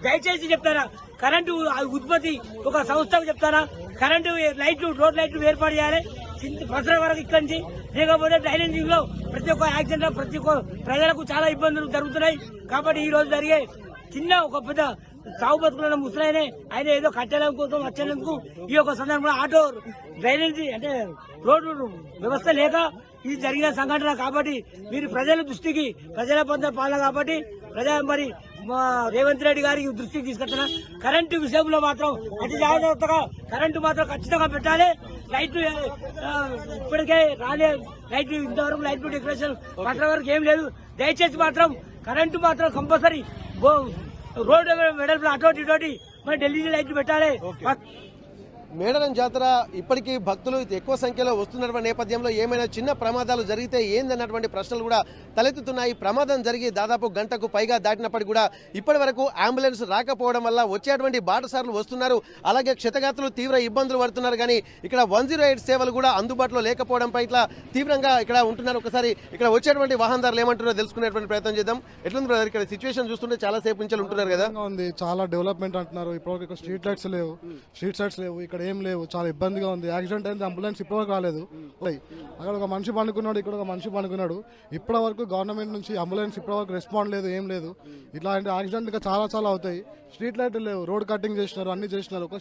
దయచేసి చెప్తారా కరెంటు ఉత్పత్తి ఒక సంస్థకు చెప్తారా కరెంటు లైట్లు రోడ్ లైట్లు ఏర్పాటు చేయాలి ప్రజల వరకు ఇక్కడి నుంచి లేకపోతే డ్రైనేజింగ్ లో ప్రతి ఒక్క యాక్సిడెంట్ లో ప్రతి ఒక్క ప్రజలకు చాలా ఇబ్బందులు జరుగుతున్నాయి కాబట్టి ఈ రోజు జరిగే చిన్న ఒక పెద్ద సాగు బతుకున్న ముసలాయనే ఆయన ఏదో కట్టడం కోసం వచ్చేందుకు ఈ యొక్క సందర్భంలో ఆటో డ్రైనేజీ అంటే రోడ్డు వ్యవస్థ లేక ఇది జరిగిన సంఘటన కాబట్టి మీరు ప్రజల దృష్టికి ప్రజల పొంద పాలన కాబట్టి మరి రేవంత్ రెడ్డి గారికి దృష్టికి తీసుకొస్తున్నా కరెంటు విషయంలో మాత్రం అతి జాగ్రత్తగా కరెంటు మాత్రం ఖచ్చితంగా పెట్టాలి లైట్లు ఇప్పటికే రాలే లైట్లు ఇంతవరకు లైట్లు డెకరేషన్ పట్ల వరకు ఏం లేదు దయచేసి మాత్రం కరెంటు మాత్రం కంపల్సరీ రోడ్డు వెడల్పులో అటోటి ఇటోటి మరి ఢిల్లీ లైట్లు పెట్టాలి. మేడారం జాతర ఇప్పటికీ భక్తులు ఎక్కువ సంఖ్యలో వస్తున్నటువంటి నేపథ్యంలో ఏమైనా చిన్న ప్రమాదాలు జరిగితే ఏందన్నటువంటి ప్రశ్నలు కూడా తలెత్తుతున్నాయి. ప్రమాదం జరిగి దాదాపు గంటకు పైగా దాటినప్పటికీ కూడా ఇప్పటి వరకు అంబులెన్స్ రాకపోవడం వల్ల వచ్చేటువంటి బాటసార్లు వస్తున్నారు, అలాగే క్షతగాత్రులు తీవ్ర ఇబ్బందులు పడుతున్నారు. కానీ ఇక్కడ 108 సేవలు కూడా అందుబాటులో లేకపోవడంపై ఇట్లా తీవ్రంగా ఇక్కడ ఉంటున్నారు. ఒకసారి ఇక్కడ వచ్చేటువంటి వాహనదారులు ఏమంటారో తెలుసుకునేటువంటి ప్రయత్నం చేద్దాం. ఎట్లుంది బ్రదర్ ఇక్కడ సిచ్యువేషన్ చూస్తుంటే చాలా సేపు నుంచి ఉంటున్నారు కదా? ఉంది, చాలా డెవలప్మెంట్ అంటున్నారు. ఇప్పుడు ఇక్కడ స్ట్రీట్ లైట్స్ లేవు, స్ట్రీట్ సైడ్స్ లేవు, ఇక్కడ ఏం లేవు, చాలా ఇబ్బందిగా ఉంది. యాక్సిడెంట్ అయింది, అంబులెన్స్ ఇప్పటివరకు రాలేదు. అక్కడ ఒక మనిషి పండుకున్నాడు, ఇక్కడ ఒక మనిషి పండుకున్నాడు. ఇప్పటి వరకు గవర్నమెంట్ నుంచి అంబులెన్స్ ఇప్పటివరకు రెస్పాండ్ లేదు, ఏం లేదు. ఇట్లాంటి యాక్సిడెంట్ ఇంకా చాలా చాలా అవుతాయి. స్ట్రీట్ లైట్లు లేవు, రోడ్ కటింగ్ చేసినారు, అన్ని చేసినారు. ఒక